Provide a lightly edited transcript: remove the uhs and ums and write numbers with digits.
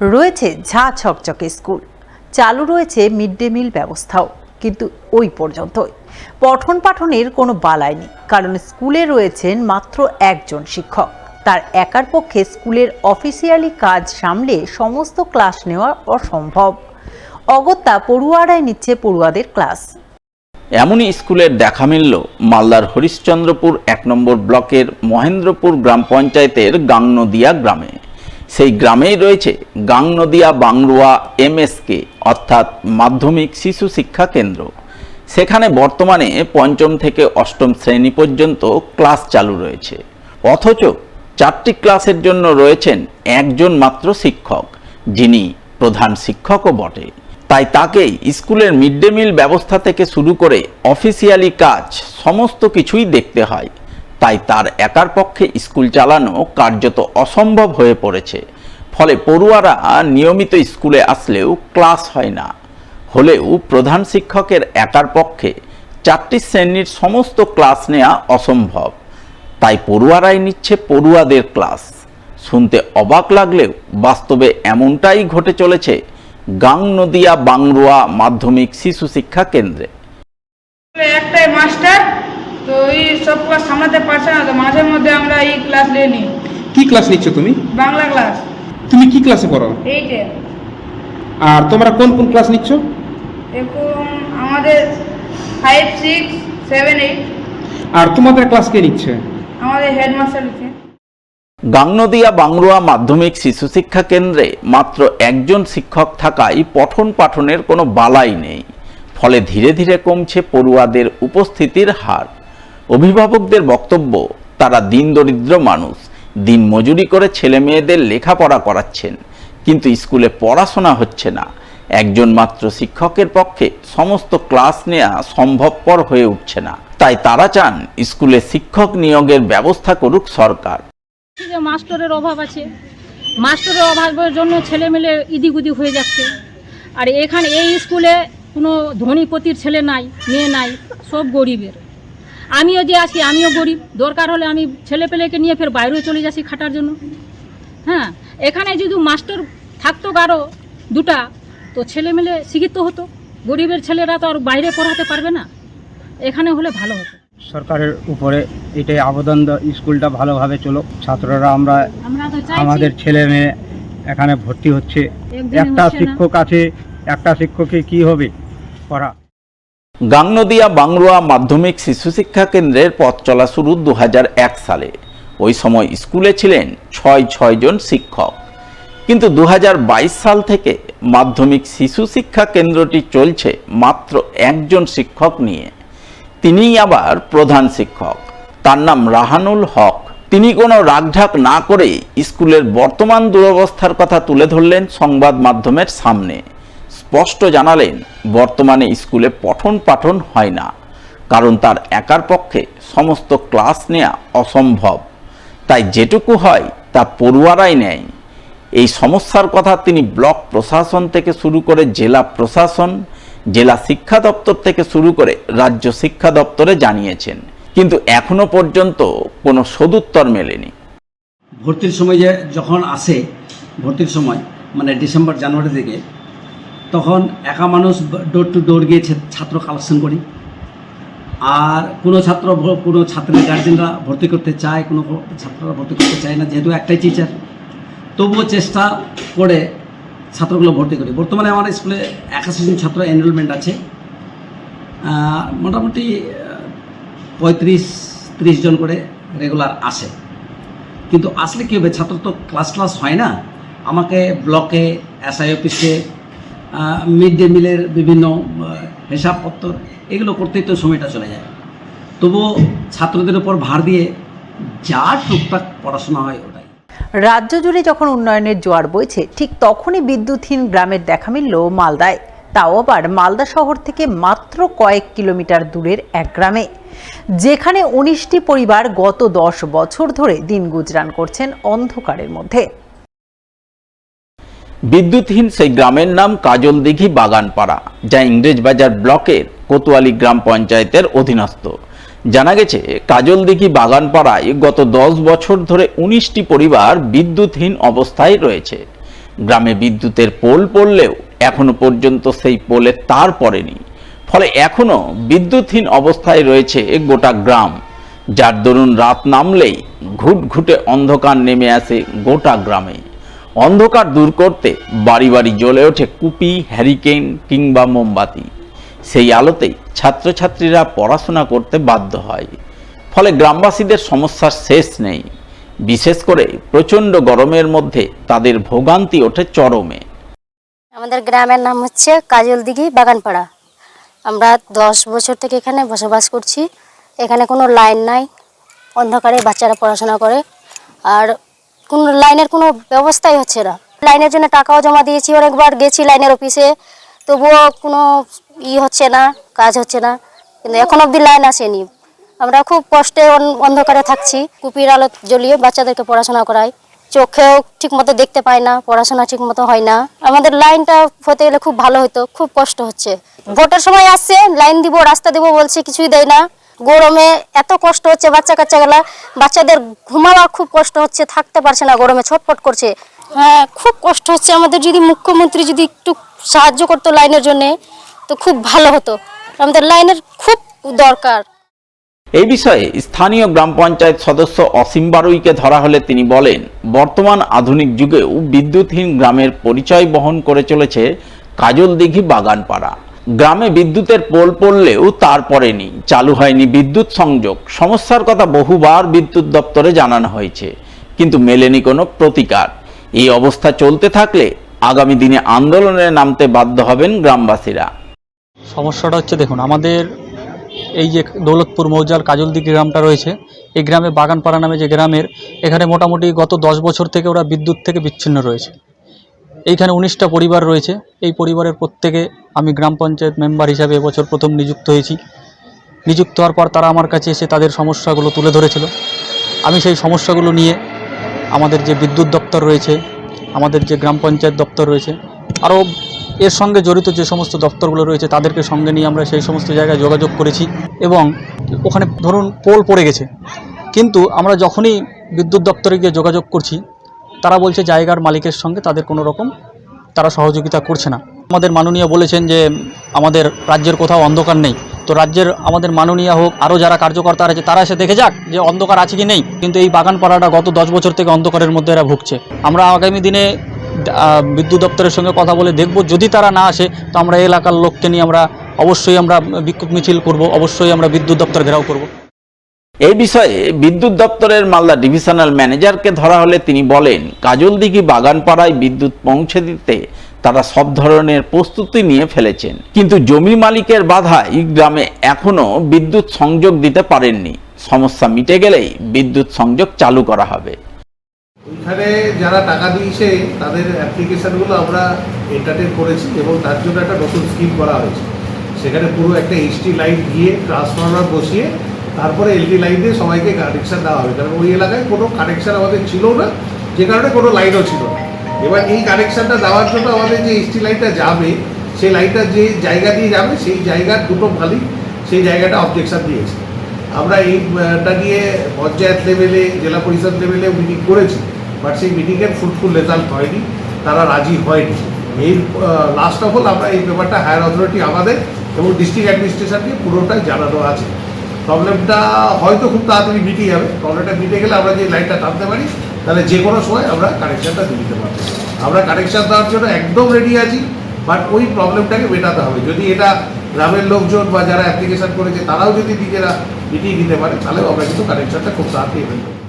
রয়েছে ঝা ছকচকে স্কুল, চালু রয়েছে মিড ডে মিল ব্যবস্থাও, কিন্তু ওই পর্যন্তই। পঠন পাঠনের কোনো বালাই নেই, কারণ স্কুলে রয়েছেন মাত্র একজন শিক্ষক। তার একার পক্ষে স্কুলের অফিসিয়ালি কাজ সামলে সমস্ত ক্লাস নেওয়া অসম্ভব। অগত্যা পড়ুয়ারাই নিচ্ছে পড়ুয়াদের ক্লাস। এমনই স্কুলের দেখা মিলল মালদার হরিশ্চন্দ্রপুর 1 নম্বর ব্লকের মহেন্দ্রপুর গ্রাম পঞ্চায়েতের গাংনদিয়া গ্রামে। সেই গ্রামেই রয়েছে গাংনদিয়া বাংরুয়া MSK অর্থাৎ মাধ্যমিক শিশু শিক্ষা কেন্দ্র। সেখানে বর্তমানে 5ম থেকে 8ম শ্রেণী পর্যন্ত ক্লাস চালু রয়েছে, অথচ 4টি ক্লাসের জন্য রয়েছেন একজন মাত্র শিক্ষক, যিনি প্রধান শিক্ষকও বটে। তাই তাকেই স্কুলের মিড ডে মিল ব্যবস্থা থেকে শুরু করে অফিসিয়ালি কাজ সমস্ত কিছুই দেখতে হয়। তাই তার একার পক্ষে স্কুল চালানো কার্যত অসম্ভব হয়ে পড়েছে। ফলে পড়ুয়ারা নিয়মিত স্কুলে আসলেও ক্লাস হয় না। হলেও প্রধান শিক্ষকের একার পক্ষে 4টি শ্রেণীর সমস্ত ক্লাস নেওয়া অসম্ভব। তাই পড়ুয়ারাই নিচ্ছে পড়ুয়াদের ক্লাস। শুনতে অবাক লাগলেও বাস্তবে এমনটাই ঘটে চলেছে গাংনদিয়া বাংরুয়া মাধ্যমিক শিশু শিক্ষা কেন্দ্রে। একটাই মাস্টার, তো এই সব ক্লাস সামলাতে পারছে না, তো মাঝে মধ্যে আমরা এই ক্লাস নিয়ে নিই। কি ক্লাস নিচ্ছ তুমি? বাংলা ক্লাস। তুমি কি ক্লাসে পড়ো? 8-এ। আর তোমরা কোন কোন ক্লাস নিচ্ছ? এখন আমাদের 5, 6, 7, 8। আর তোমাদের ক্লাস কে নিচ্ছে? আমাদের হেডমাস্টার আছে। গাংনদিয়া বাংরুয়া মাধ্যমিক শিশু শিক্ষা কেন্দ্রে মাত্র একজন শিক্ষক থাকায় পঠন পাঠনের কোনো বালাই নেই। ফলে ধীরে ধীরে কমছে পড়ুয়াদের উপস্থিতির হার। অভিভাবকদের বক্তব্য, তারা দিন দরিদ্র মানুষ, দিন মজুরি করে ছেলে মেয়েদের লেখাপড়া করাচ্ছেন, কিন্তু স্কুলে পড়াশোনা হচ্ছে না। একজন মাত্র শিক্ষকের পক্ষে সমস্ত ক্লাস নেওয়া সম্ভবপর হয়ে উঠছে না। তাই তারা চান স্কুলে শিক্ষক নিয়োগের ব্যবস্থা করুক সরকার। যে মাস্টারের অভাব আছে, মাস্টারের অভাবের জন্য ছেলেমেলে ইদিগুদি হয়ে যাচ্ছে। আর এখানে এই স্কুলে কোনো ধনীপতির ছেলে নাই, মেয়ে নাই, সব গরিবের। আমিও যে আছি, আমিও গরিব। দরকার হলে আমি ছেলেপেলেকে নিয়ে ফের বাইরেও চলে যাচ্ছি খাটার জন্য। হ্যাঁ, এখানে যদি মাস্টার থাকতো কারো দুটা, তো ছেলেমেলে শিক্ষিত হতো। গরিবের ছেলেরা তো আর বাইরে পড়াতে পারবে না, এখানে হলে ভালো হতো। সরকারের উপরে এটাই আবেদন, স্কুলটা ভালোভাবে চলুক। ছাত্ররা আমরা আমাদের ছেলে মেয়ে এখানে ভর্তি হচ্ছে, একটা শিক্ষক আছে, একটা শিক্ষকে কি হবে পড়া। গাংনদিয়া বাংরুয়া মাধ্যমিক শিশু শিক্ষা কেন্দ্রের পথ চলা শুরু 2001 সালে। ওই সময় স্কুলে ছিলেন 6 জন শিক্ষক, কিন্তু 2022 সাল থেকে মাধ্যমিক শিশু শিক্ষা কেন্দ্রটি চলছে মাত্র একজন শিক্ষক নিয়ে। তিনিই আবার প্রধান শিক্ষক, তার নাম রাহানুল হক। তিনি কোনো রাগঢাক না করে স্কুলের বর্তমান দুরবস্থার কথা তুলে ধরলেন সংবাদ মাধ্যমের সামনে। স্পষ্ট জানালেন বর্তমানে স্কুলে পঠন পাঠন হয় না, কারণ তার একার পক্ষে সমস্ত ক্লাস নেওয়া অসম্ভব। তাই যেটুকু হয় তা পড়ুয়ারাই নেয়। এই সমস্যার কথা তিনি ব্লক প্রশাসন থেকে শুরু করে জেলা প্রশাসন, জেলা শিক্ষা দপ্তর থেকে শুরু করে রাজ্য শিক্ষা দপ্তরে জানিয়েছেন, কিন্তু এখনো পর্যন্ত কোনো সদুত্তর মেলেনি। ভর্তির সময় যখন আসে, ভর্তির সময় মানে ডিসেম্বর জানুয়ারি থেকে, তখন একা মানুষ ডোর টু ডোর গিয়ে ছাত্র কালেকশন করি। আর কোনো ছাত্রের গার্জেনরা ভর্তি করতে চায়, কোনো ছাত্ররা ভর্তি করতে চায় না, যেহেতু একটাই টিচার। তবুও চেষ্টা করে ছাত্রগুলো ভর্তি করি। বর্তমানে আমার স্কুলে 81 জন ছাত্র এনরোলমেন্ট আছে। মোটামুটি 35-30 জন করে রেগুলার আসে। কিন্তু আসলে কী হবে, ছাত্র তো ক্লাস হয় না। আমাকে ব্লকে, SI অফিসে, মিড ডে মিলের বিভিন্ন হিসাবপত্র এগুলো করতেই তো সময়টা চলে যায়। তবুও ছাত্রদের উপর ভার দিয়ে যা টুকটাক পড়াশোনা হয় ওটাই। রাজ্য জুড়ে যখন উন্নয়নের জোয়ার বইছে, ঠিক তখনই বিদ্যুৎহীন গ্রামের দেখা মিলল মালদায়। তাও আবার মালদা শহর থেকে মাত্র কয়েক কিলোমিটার দূরের এক গ্রামে, যেখানে 19টি পরিবার গত 10 বছর ধরে দিন গুজরান করছেন অন্ধকারের মধ্যে। বিদ্যুৎহীন সেই গ্রামের নাম কাজলদিঘি বাগানপাড়া, যা ইংরেজবাজার ব্লকের কোতোয়ালি গ্রাম পঞ্চায়েতের অধীনস্থ। জানা গেছে কাজলদিঘি বাগানপাড়ায় গত 10 বছর ধরে 19টি পরিবার বিদ্যুৎহীন অবস্থায় রয়েছে। গ্রামে বিদ্যুতের পোল পড়লেও এখনো পর্যন্ত সেই পোলে তার পড়েনি, ফলে এখনো বিদ্যুৎহীন অবস্থায় রয়েছে গোটা গ্রাম, যার দরুন রাত নামলেই ঘুটঘুটে অন্ধকার নেমে আসে গোটা গ্রামে। অন্ধকার দূর করতে বাড়ি বাড়ি জ্বলে ওঠে কুপি, হ্যারিকেন কিংবা মোমবাতি। সেই আলোতেই ছাত্রছাত্রীরা পড়াশোনা করতে বাধ্য হয়, ফলে গ্রামবাসীদের সমস্যার শেষ নেই। বিশেষ করে প্রচণ্ড গরমের মধ্যে তাদের ভোগান্তি ওঠে চরমে। আমাদের গ্রামের নাম হচ্ছে কাজলদিঘি বাগানপাড়া। আমরা 10 বছর থেকে এখানে বসবাস করছি। এখানে কোনো লাইন নাই, অন্ধকারে বাচ্চারা পড়াশোনা করে, আর কোনো লাইনের কোনো ব্যবস্থাই হচ্ছে না। লাইনের জন্য টাকাও জমা দিয়েছি, অনেকবার গেছি লাইনের অফিসে, তবুও কোনো হচ্ছে না, কাজ হচ্ছে না। কিন্তু এখন অবধি লাইন আসেনি। আমরা খুব কষ্টে অন্ধকারে থাকছি। কুপির আলো জ্বলিয়ে বাচ্চাদেরকে পড়াশোনা করাই, চোখেও ঠিক মতো দেখতে পাই না, পড়াশোনা ঠিক মতো হয় না। আমাদের লাইনটা হতে গেলে খুব ভালো হতো, খুব কষ্ট হচ্ছে। ভোটের সময় আসছে, লাইন দিব, রাস্তা দিব বলছে, কিছুই দেয় না। গরমে এত কষ্ট হচ্ছে, বাচ্চাগুলা, বাচ্চাদের ঘুমাবার খুব কষ্ট হচ্ছে, থাকতে পারছে না, গরমে ছটফট করছে। হ্যাঁ, খুব কষ্ট হচ্ছে। আমাদের যদি মুখ্যমন্ত্রী যদি একটু সাহায্য করতো লাইনের জন্য, তো খুব ভালো হতো। আমাদের লাইনের খুব দরকার। এই বিষয়ে স্থানীয় গ্রাম পঞ্চায়েত সদস্য অসীম বারুইকে ধরা হলে তিনি বলেন, বর্তমান আধুনিক যুগেও বিদ্যুৎহীন গ্রামের পরিচয় বহন করে চলেছে কাজলদিঘি বাগানপাড়া। গ্রামে বিদ্যুতের পোল পড়লেও তার পড়েনি, চালু হয়নি বিদ্যুৎ সংযোগ। সমস্যার কথা বহুবার বিদ্যুৎ দপ্তরে জানানো হয়েছে, কিন্তু মেলেনি কোনো প্রতিকার। এই অবস্থা চলতে থাকলে আগামী দিনে আন্দোলনে নামতে বাধ্য হবেন গ্রামবাসীরা। সমস্যাটা হচ্ছে, দেখুন, আমাদের এই যে দৌলতপুর মৌজার কাজলদিঘি গ্রামটা রয়েছে, এই গ্রামে বাগানপাড়া নামে যে গ্রামের, এখানে মোটামুটি গত 10 বছর থেকে ওরা বিদ্যুৎ থেকে বিচ্ছিন্ন রয়েছে। এইখানে 19টা পরিবার রয়েছে। এই পরিবারের প্রত্যেকে আমি গ্রাম পঞ্চায়েত মেম্বার হিসাবে এবছর প্রথম নিযুক্ত হয়েছি। নিযুক্ত হওয়ার পর তারা আমার কাছে এসে তাদের সমস্যাগুলো তুলে ধরেছিল। আমি সেই সমস্যাগুলো নিয়ে আমাদের যে বিদ্যুৎ দপ্তর রয়েছে, আমাদের যে গ্রাম পঞ্চায়েত দপ্তর রয়েছে, আরও এর সঙ্গে জড়িত যে সমস্ত দপ্তরগুলো রয়েছে তাদেরকে সঙ্গে নিয়ে আমরা সেই সমস্ত জায়গায় যোগাযোগ করেছি। এবং ওখানে ধরুন পোল পড়ে গেছে, কিন্তু আমরা যখনই বিদ্যুৎ দপ্তরে গিয়ে যোগাযোগ করছি, তারা বলছে জায়গার মালিকের সঙ্গে তাদের কোনো রকম তারা সহযোগিতা করছে না। আমাদের মাননীয় বলেছেন যে আমাদের রাজ্যের কোথাও অন্ধকার নেই, তো রাজ্যের আমাদের মাননীয় হোক, আরও যারা কার্যকর্তা আছে তারা এসে দেখে যাক যে অন্ধকার আছে কি নেই। কিন্তু এই বাগানপাড়াটা গত 10 বছর থেকে অন্ধকারের মধ্যে এরা ভুগছে। আমরা আগামী দিনে বিদ্যুৎ দপ্তরের সঙ্গে কথা বলে দেখব, যদি তারা না আসে তো আমরা এলাকার লোককে নিয়ে আমরা অবশ্যই আমরা বিক্ষোভ মিছিল করব, অবশ্যই আমরা বিদ্যুৎ দপ্তর ঘেরাও করব। এই বিষয়ে বিদ্যুৎ দপ্তরের মালদা ডিভিশনাল ম্যানেজারকে ধরা হলে তিনি বলেন, কাজলদিঘি বাগানপাড়ায় বিদ্যুৎ পৌঁছে দিতে তারা সব ধরনের প্রস্তুতি নিয়ে ফেলেছেন, কিন্তু জমি মালিকের বাধায় গ্রামে এখনো বিদ্যুৎ সংযোগ দিতে পারেননি। সমস্যা মিটে গেলেই বিদ্যুৎ সংযোগ চালু করা হবে। ওইখানে যারা টাকা দিয়েছে তাদের অ্যাপ্লিকেশানগুলো আমরা এন্টারটেন করেছি এবং তার জন্য একটা নতুন স্কিম করা হয়েছে। সেখানে পুরো একটা এইচটি লাইন দিয়ে ট্রান্সফরমার বসিয়ে তারপরে এলটি লাইন দিয়ে সবাইকে কানেকশান দেওয়া হবে, কারণ ওই এলাকায় কোনো কানেকশান আমাদের ছিল না, যে কারণে কোনো লাইনও ছিল না। এবার এই কানেকশানটা দেওয়ার জন্য আমাদের যে এইচটি লাইনটা যাবে, সেই লাইনটা যে জায়গা দিয়ে যাবে সেই জায়গার দুটো মালিক সেই জায়গাটা অবজেকশান দিয়েছে। আমরা এইটা নিয়ে পঞ্চায়েত লেভেলে, জেলা পরিষদ লেভেলে মিটিং করেছি, বাট সেই মিটিংয়ের ফ্রুটফুল রেজাল্ট হয়নি, তারা রাজি হয়নি। এই লাস্ট অফ অল আমরা এই ব্যাপারটা হায়ার অথরিটি আমাদের এবং ডিস্ট্রিক্ট অ্যাডমিনিস্ট্রেশনকে পুরোটাই জানানো আছে। প্রবলেমটা হয়তো খুব তাড়াতাড়ি মিটে যাবে। প্রবলেমটা মিটে গেলে আমরা যে লাইনটা টানতে পারি, তাহলে যে কোনো সময় আমরা কানেকশানটা দিয়ে দিতে পারবো। আমরা কানেকশান দেওয়ার জন্য একদম রেডি আছি, বাট ওই প্রবলেমটাকে মেটাতে হবে। যদি এটা গ্রামের লোকজন বা যারা অ্যাপ্লিকেশান করেছে তারাও যদি নিজেরা মিটিয়ে দিতে পারে, তাহলেও আমরা কিন্তু কানেকশানটা খুব তাড়াতাড়ি পেয়ে যাবো।